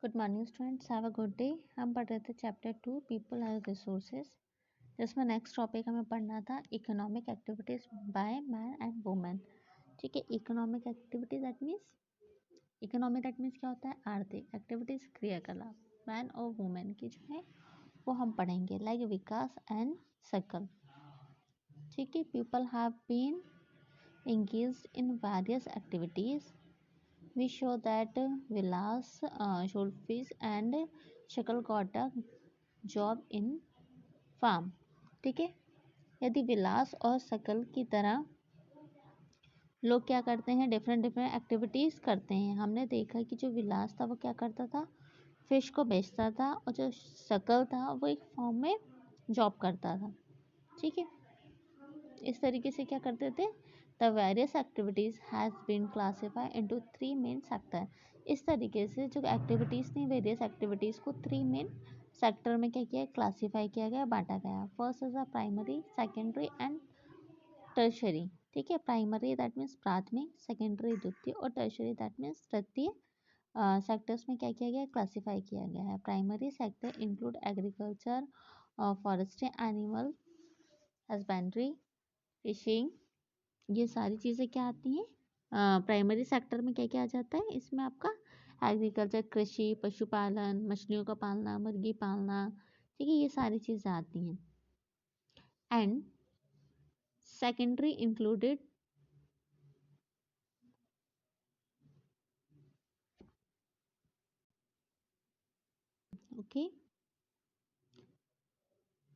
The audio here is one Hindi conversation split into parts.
Good morning students, have a good day. हम पढ़ रहे थे चैप्टर 2 पीपल एज रिसोर्सेज, जिसमें नेक्स्ट टॉपिक हमें पढ़ना था economic activities by man and women. ठीक है, इकोनॉमिक एक्टिविटीज दैट मीन्स क्या होता है? आर्थिक एक्टिविटीज, क्रियाकलाप मैन और वुमेन की जो है वो हम पढ़ेंगे, लाइक विकास एंड सकल। ठीक है, people have been engaged in various activities. We show that Vilas, Shulfish and Shakal got a job in farm. ठीक है, यदि विलास और शकल की तरह लोग क्या करते हैं, डिफरेंट एक्टिविटीज़ करते हैं। हमने देखा कि जो विलास था वो क्या करता था, फिश को बेचता था, और जो शकल था वो एक फॉर्म में जॉब करता था। ठीक है, इस तरीके से क्या करते थे, the various activities has been classify into 3 main sector. इस तरीके से जो एक्टिविटीज़ थी, वेरियस एक्टिविटीज़ को 3 मेन सेक्टर में क्या किया, क्लासीफाई किया गया, बांटा गया। First is a primary, secondary and tertiary. ठीक है, प्राइमरी दैट मीन्स प्राथमिक, सेकेंडरी द्वितीय, और टर्शरी दैट मीन्स तृतीय सेक्टर्स में क्या किया गया, क्लासीफाई किया गया है। Primary sector include agriculture, forestry, animal husbandry, fishing, ये सारी चीज़ें क्या आती हैं, प्राइमरी सेक्टर में क्या क्या आ जाता है इसमें आपका, एग्रीकल्चर, कृषि, पशुपालन, मछलियों का पालना, मुर्गी पालना। ठीक है, ये सारी चीज़ें आती हैं। And secondary included okay,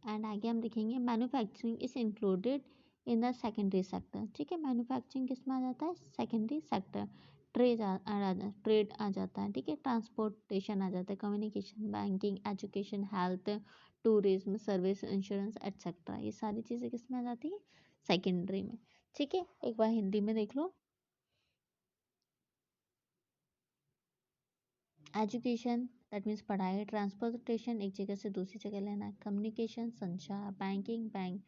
and आगे हम देखेंगे manufacturing is included in the secondary sector. ठीक है, मैन्युफैक्चरिंग किस में आ जाता है, सेकेंडरी सेक्टर। ट्रेड आ जाता है। ठीक है, ट्रांसपोर्टेशन आ जाता है, communication, banking, education, health, tourism, service, insurance etcetera, ये सारी चीज़ें किस में आ जाती है, सेकेंडरी में। ठीक है, एक बार हिंदी में देख लो। एजुकेशन दैट मीन्स पढ़ाई, ट्रांसपोर्टेशन एक जगह से दूसरी जगह लेना, कम्युनिकेशन संचार, banking bank,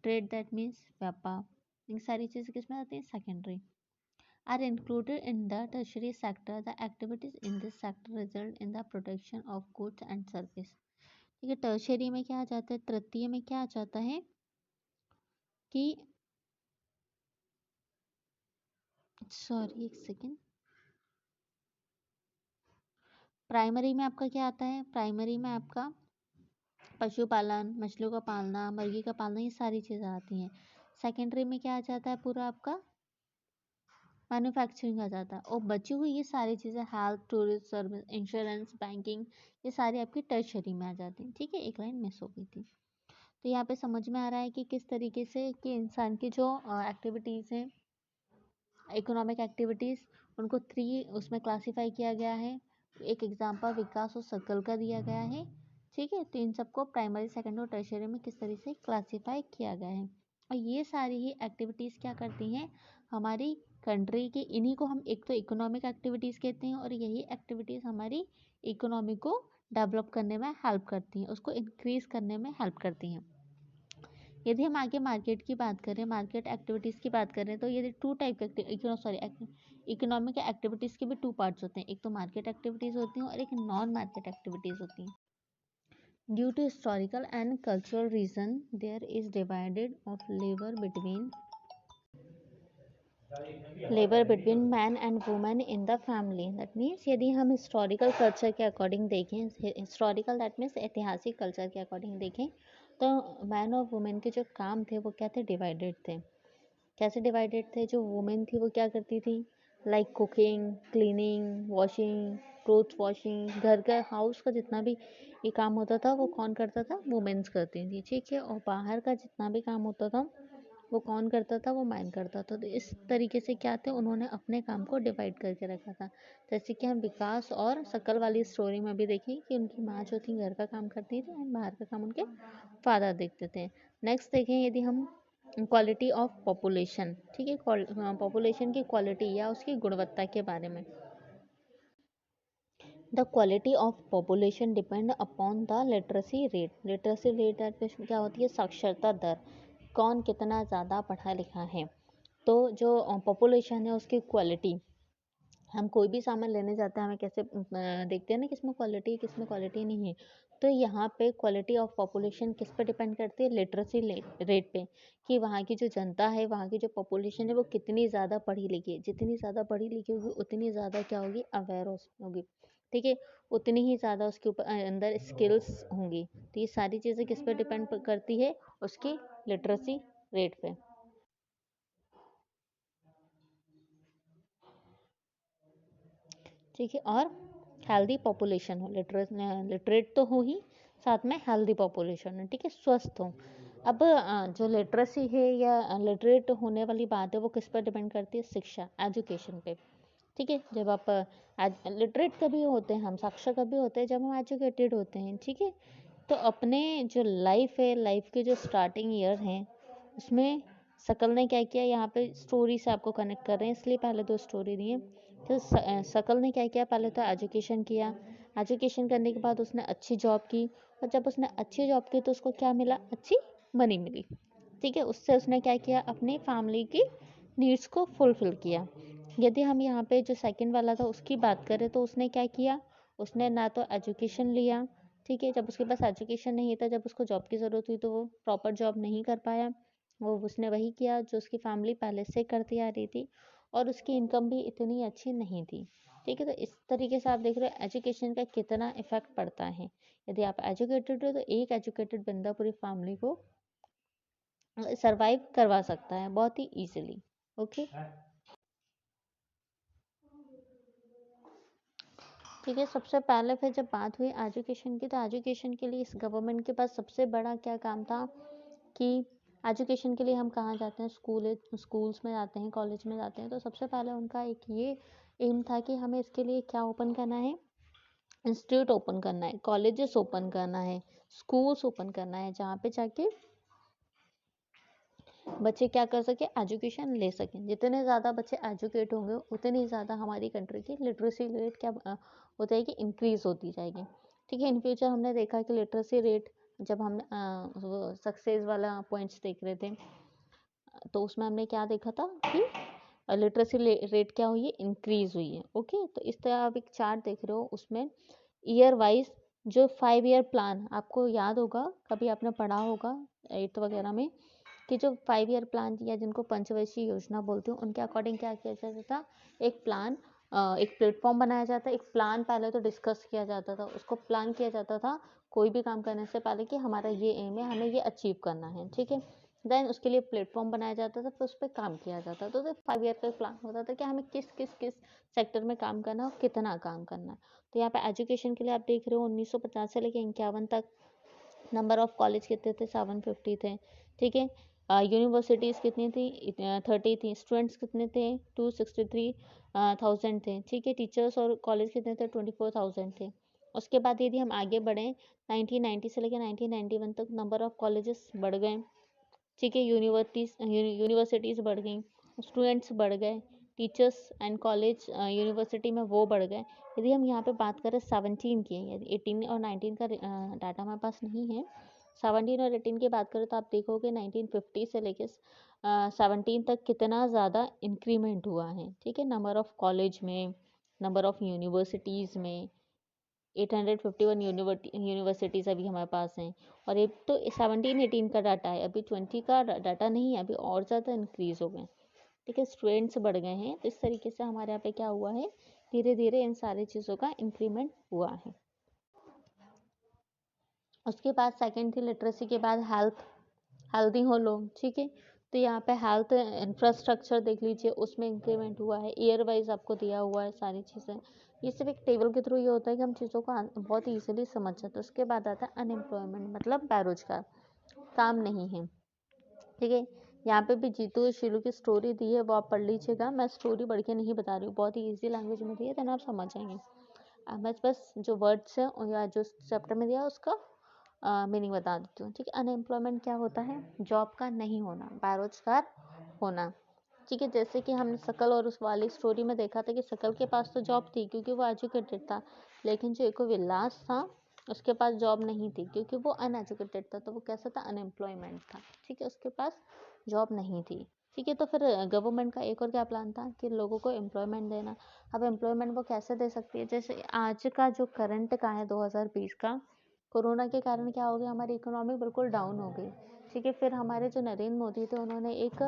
trade that means व्यापार, इन सारी चीज़ें किस में आती हैं, secondary. Are included in the tertiary sector, the activities in this sector result in the production of goods and service. ठीक है, टर्शरी में क्या आ जाता है, तृतीय में क्या आ जाता है कि, सॉरी एक सेकेंड, प्राइमरी में आपका क्या आता है, प्राइमरी में आपका पशुपालन, मछलियों का पालना, मुर्गी का पालना, ये सारी चीज़ें आती हैं। सेकेंडरी में क्या आ जाता है, पूरा आपका मैन्युफैक्चरिंग आ जाता है, और बची हुई ये सारी चीज़ें health, tourist, service, insurance, banking, ये सारी आपकी टर्शरी में आ जाती हैं। ठीक है, एक लाइन मिस हो गई थी। तो यहाँ पे समझ में आ रहा है कि किस तरीके से कि इंसान की जो एक्टिविटीज़ हैं, इकोनॉमिक एक्टिविटीज़, उनको 3 उसमें क्लासीफाई किया गया है। एक एग्जाम्पल विकास और सर्कल का दिया गया है। ठीक है, तो इन सबको प्राइमरी, सेकेंडरी और टर्शरी में किस तरीके से क्लासीफाई किया गया है। और ये सारी ही एक्टिविटीज़ क्या करती हैं, हमारी कंट्री की, इन्हीं को हम एक तो इकोनॉमिक एक्टिविटीज़ कहते हैं, और यही एक्टिविटीज़ हमारी इकोनॉमी को डेवलप करने में हेल्प करती हैं, उसको इंक्रीज़ करने में हेल्प करती हैं। यदि हम आगे मार्केट की बात करें, मार्केट एक्टिविटीज़ की बात करें, तो ये 2 टाइप के इकोनॉमिक एक्टिविटीज़ के भी 2 पार्ट्स होते हैं। एक तो मार्केट एक्टिविटीज़ होती हैं और एक नॉन मार्केट एक्टिविटीज़ होती हैं। Due to historical and cultural reason there is divided of labour between man and women in the family. That means यदि हम हिस्टोरिकल कल्चर के अकॉर्डिंग देखें, हिस्टोरिकल दैट मीन्स ऐतिहासिक कल्चर के अकॉर्डिंग देखें, तो मैन और वुमेन के जो काम थे वो क्या थे, डिवाइडेड थे। कैसे डिवाइडेड थे, जो वुमेन थी वो क्या करती थी, like cooking, cleaning, washing, cloth washing, घर का हाउस का जितना भी ये काम होता था वो कौन करता था, वुमेन्स करती थी। ठीक है, और बाहर का जितना भी काम होता था वो कौन करता था, वो मैन करता था। तो इस तरीके से क्या थे, उन्होंने अपने काम को डिवाइड करके रखा था। जैसे कि हम विकास और शकल वाली स्टोरी में भी देखें कि उनकी माँ जो थी घर का काम करती थी एंड बाहर का काम उनके फादर देखते थे। नेक्स्ट देखें यदि हम क्वालिटी ऑफ पॉपुलेशन, ठीक है, पॉपुलेशन की क्वालिटी या उसकी गुणवत्ता के बारे में। The quality of population depend upon the literacy rate. Literacy rate क्या होती है, साक्षरता दर, कौन कितना ज़्यादा पढ़ा लिखा है। तो जो पॉपुलेशन है उसकी क्वालिटी हम कोई भी सामान लेने जाते हैं, हमें कैसे देखते हैं ना किसमें क्वालिटी है किसमें क्वालिटी नहीं है। तो यहाँ पे क्वालिटी ऑफ पॉपुलेशन किस पे डिपेंड करती है, लिटरेसी रेट पे, कि वहाँ की जो जनता है, वहाँ की जो पॉपुलेशन है वो कितनी ज़्यादा पढ़ी लिखी है। जितनी ज़्यादा पढ़ी लिखी होगी उतनी ज़्यादा क्या होगी, अवेयर होगी, ठीक है, उतनी ही ज़्यादा उसके ऊपर अंदर स्किल्स होंगी। तो ये सारी चीज़ें किस पे डिपेंड करती है, उसकी लिटरेसी रेट पे। ठीक है, और हेल्दी पॉपुलेशन हो, लिटरेट तो हो ही, साथ में हेल्दी पॉपुलेशन हो, ठीक है, स्वस्थ हो। अब जो लिटरेसी है या लिटरेट होने वाली बात है वो किस पर डिपेंड करती है, शिक्षा, एजुकेशन पे, ठीक है। जब आप लिटरेट कभी होते हैं हम, साक्षर कभी होते हैं जब हम एजुकेटेड होते हैं, ठीक है। तो अपने जो लाइफ है, लाइफ के जो स्टार्टिंग ईयर हैं उसमें शकल ने क्या किया, यहाँ पे स्टोरी से आपको कनेक्ट कर रहे हैं इसलिए पहले दो स्टोरी दी है। तो शकल ने क्या किया, पहले तो एजुकेशन किया, एजुकेशन करने के बाद उसने अच्छी जॉब की, और जब उसने अच्छी जॉब की तो उसको क्या मिला, अच्छी मनी मिली, ठीक है। उससे उसने क्या किया, अपनी फैमिली की नीड्स को फुलफिल किया। यदि हम यहाँ पे जो सेकंड वाला था उसकी बात करें तो उसने क्या किया, उसने ना तो एजुकेशन लिया, ठीक है, जब उसके पास एजुकेशन नहीं था, जब उसको जॉब की ज़रूरत हुई तो वो प्रॉपर जॉब नहीं कर पाया, वो उसने वही किया जो उसकी फैमिली पहले से करती आ रही थी, और उसकी इनकम भी इतनी अच्छी नहीं थी, ठीक है। तो इस तरीके से आप देख रहे हो एजुकेशन का कितना इफेक्ट पड़ता है। यदि आप एजुकेटेड हो तो एक एजुकेटेड बंदा पूरी फैमिली को सरवाइव करवा सकता है बहुत ही ईजिली, ओके। ठीक है, सबसे पहले फिर जब बात हुई एजुकेशन की, तो एजुकेशन के लिए इस गवर्नमेंट के पास सबसे बड़ा क्या काम था कि एजुकेशन के लिए हम कहाँ जाते हैं, स्कूल्स में जाते हैं, कॉलेज में जाते हैं। तो सबसे पहले उनका एक ये एम था कि हमें इसके लिए क्या ओपन करना है, इंस्टीट्यूट ओपन करना है, कॉलेजेस ओपन करना है, स्कूल्स ओपन करना है, जहाँ पे जाके बच्चे क्या कर सके, एजुकेशन ले सकें। जितने ज़्यादा बच्चे एजुकेट होंगे उतनी ज़्यादा हमारी कंट्री की लिटरेसी रेट क्या हो जाएगी, इंक्रीज होती जाएगी, ठीक है। इन फ्यूचर हमने देखा कि लिटरेसी रेट, जब हम सक्सेस वाला पॉइंट्स देख रहे थे तो उसमें हमने क्या देखा था कि लिटरेसी रेट क्या हुई है, इंक्रीज हुई है, ओके। तो इस तरह आप एक चार्ट देख रहे हो, उसमें ईयर वाइज जो 5 ईयर प्लान, आपको याद होगा कभी आपने पढ़ा होगा 8th वगैरह में, कि जो 5 ईयर प्लान या जिनको पंचवर्षीय योजना बोलते हैं उनके अकॉर्डिंग क्या किया जाता था, एक प्लान, एक प्लेटफॉर्म बनाया जाता है, एक प्लान पहले तो डिस्कस किया जाता था, उसको प्लान किया जाता था कोई भी काम करने से पहले कि हमारा ये एम है, हमें ये अचीव करना है, ठीक है। देन उसके लिए प्लेटफॉर्म बनाया जाता था, फिर उस पर काम किया जाता था। तो 5 ईयर का प्लान होता था कि हमें किस किस किस सेक्टर में काम करना है और कितना काम करना है। तो यहाँ पे एजुकेशन के लिए आप देख रहे हो 1950 से लेकर 51 तक नंबर ऑफ कॉलेज कितने थे, 750 थे, ठीक है। यूनिवर्सिटीज़ कितनी थी, 30 थी। स्टूडेंट्स कितने थे, 263,000 थे, ठीक है। टीचर्स और कॉलेज कितने थे, 24,000 थे। उसके बाद यदि हम आगे बढ़ें 1990 से लेकर 1991 तक नंबर ऑफ कॉलेजेस बढ़ गए, ठीक है। यूनिवर्सिटीज़ बढ़ गई, स्टूडेंट्स बढ़ गए, टीचर्स एंड कॉलेज यूनिवर्सिटी में वो बढ़ गए। यदि हम यहाँ पे बात करें 17 की, यदि 18 और 19 का डाटा हमारे पास नहीं है, 17 और 18 की बात करें तो आप देखोगे 1950 से लेके 17 तक कितना ज़्यादा इंक्रीमेंट हुआ है, ठीक है। नंबर ऑफ कॉलेज में, नंबर ऑफ यूनिवर्सिटीज़ में, 851 यूनिवर्सिटीज़ अभी हमारे पास हैं। और ये तो 17-18 का डाटा है, अभी 20 का डाटा नहीं है, अभी और ज़्यादा इंक्रीज़ हो गए, ठीक है। स्टूडेंट्स बढ़ गए हैं, तो इस तरीके से हमारे यहाँ पे क्या हुआ है, धीरे धीरे इन सारी चीज़ों का इंक्रीमेंट हुआ है। उसके बाद सेकंड थी लिटरेसी के बाद हेल्थ, हेल्दी हो लोग, ठीक है। तो यहाँ पे हेल्थ इंफ्रास्ट्रक्चर देख लीजिए, उसमें इंक्रीमेंट हुआ है, ईयर वाइज आपको दिया हुआ है सारी चीज़ें। ये सिर्फ एक टेबल के थ्रू ये होता है कि हम चीज़ों को बहुत ईजिली समझ जाते हैं। उसके बाद आता है अनएम्प्लॉयमेंट, मतलब बेरोजगार, काम नहीं है, ठीक है। यहाँ पे भी जीतू और शीलू की स्टोरी दी है, वो आप पढ़ लीजिएगा, मैं स्टोरी बढ़ के नहीं बता रही हूँ, बहुत ही ईजी लैंग्वेज में दी है, देन आप समझ जाएंगे। मैं बस जो वर्ड्स है या जो चैप्टर में दिया उसका मीनिंग बता देती हूँ, ठीक है। अनएम्प्लॉयमेंट क्या होता है, जॉब का नहीं होना, बेरोजगार होना, ठीक है। जैसे कि हमने शकल और उस वाली स्टोरी में देखा था कि शकल के पास तो जॉब थी क्योंकि वो एजुकेटेड था, लेकिन जो एको विलास था उसके पास जॉब नहीं थी क्योंकि वो अनएजुकेटेड था, तो वो कैसा था, अनएम्प्लॉयमेंट था, ठीक है, उसके पास जॉब नहीं थी। ठीक है। तो फिर गवर्नमेंट का एक और क्या प्लान था कि लोगों को एम्प्लॉयमेंट देना। अब एम्प्लॉयमेंट वो कैसे दे सकती है, जैसे आज का जो करंट का है 2020 का, कोरोना के कारण क्या हो गया, हमारी इकोनॉमी बिल्कुल डाउन हो गई। ठीक है। फिर हमारे जो नरेंद्र मोदी थे, उन्होंने एक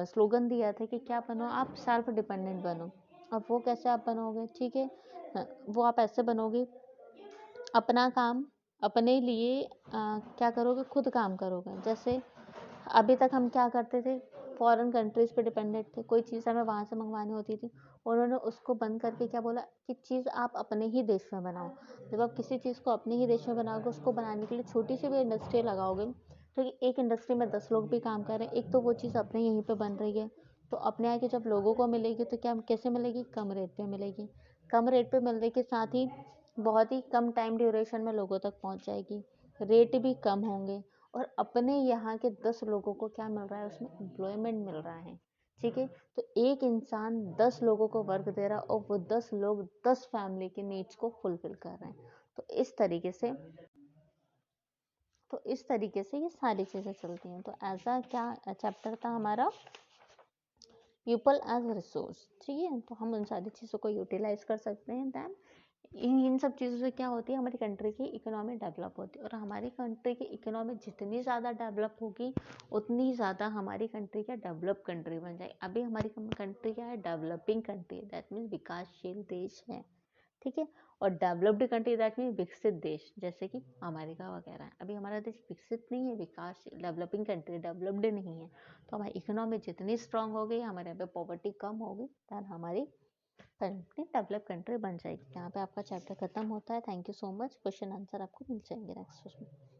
स्लोगन दिया था कि क्या बनो आप, सेल्फ डिपेंडेंट बनो। अब वो कैसे आप बनोगे, ठीक है, वो आप ऐसे बनोगे, अपना काम अपने लिए क्या करोगे, खुद काम करोगे। जैसे अभी तक हम क्या करते थे, फॉरेन कंट्रीज पे डिपेंडेंट थे, कोई चीज़ हमें वहाँ से मंगवानी होती थी, उन्होंने उसको बंद करके क्या बोला कि चीज़ आप अपने ही देश में बनाओ। जब आप किसी चीज़ को अपने ही देश में बनाओगे, उसको बनाने के लिए छोटी सी भी इंडस्ट्री लगाओगे, तो एक इंडस्ट्री में 10 लोग भी काम कर रहे हैं, एक तो वो चीज़ अपने यहीं पे बन रही है, तो अपने आके जब लोगों को मिलेगी तो क्या कैसे मिलेगी, कम रेट पे मिलेगी। कम रेट पे मिलने के साथ ही बहुत ही कम टाइम ड्यूरेशन में लोगों तक पहुंच जाएगी, रेट भी कम होंगे, और अपने यहाँ के 10 लोगों को क्या मिल रहा है, उसमें एम्प्लॉयमेंट मिल रहा है। ठीक है। तो एक इंसान 10 लोगों को वर्क दे रहा है, और वो 10 लोग 10 फैमिली के नीड्स को फुलफिल कर रहे हैं। तो इस तरीके से ये सारी चीज़ें चलती हैं। तो ऐसा क्या चैप्टर था हमारा, पीपल एज रिसोर्स। ठीक है। तो हम उन सारी चीज़ों को यूटिलाइज कर सकते हैं। दैन इन सब चीज़ों से क्या होती है, हमारी कंट्री की इकोनॉमी डेवलप होती है, और हमारी कंट्री की इकोनॉमी जितनी ज़्यादा डेवलप होगी, उतनी ज़्यादा हमारी कंट्री क्या डेवलप कंट्री बन जाएगी। अभी हमारी कंट्री क्या है, डेवलपिंग कंट्री, दैट मीन्स विकासशील देश है। ठीक है। और डेवलप्ड कंट्री दैट मीन्स विकसित देश, जैसे कि अमेरिका वगैरह है। अभी हमारा देश विकसित नहीं है, विकास डेवलपिंग कंट्री, डेवलप्ड नहीं है। तो हमारी इकोनॉमी जितनी स्ट्रांग होगी, हमारे यहाँ पे पॉवर्टी कम होगी, दैन हमारी कंट्री डेवलप कंट्री बन जाएगी। यहाँ पे आपका चैप्टर खत्म होता है। Thank you so much. Question answer आपको मिल जाएंगे नेक्स्ट क्वेश्चन।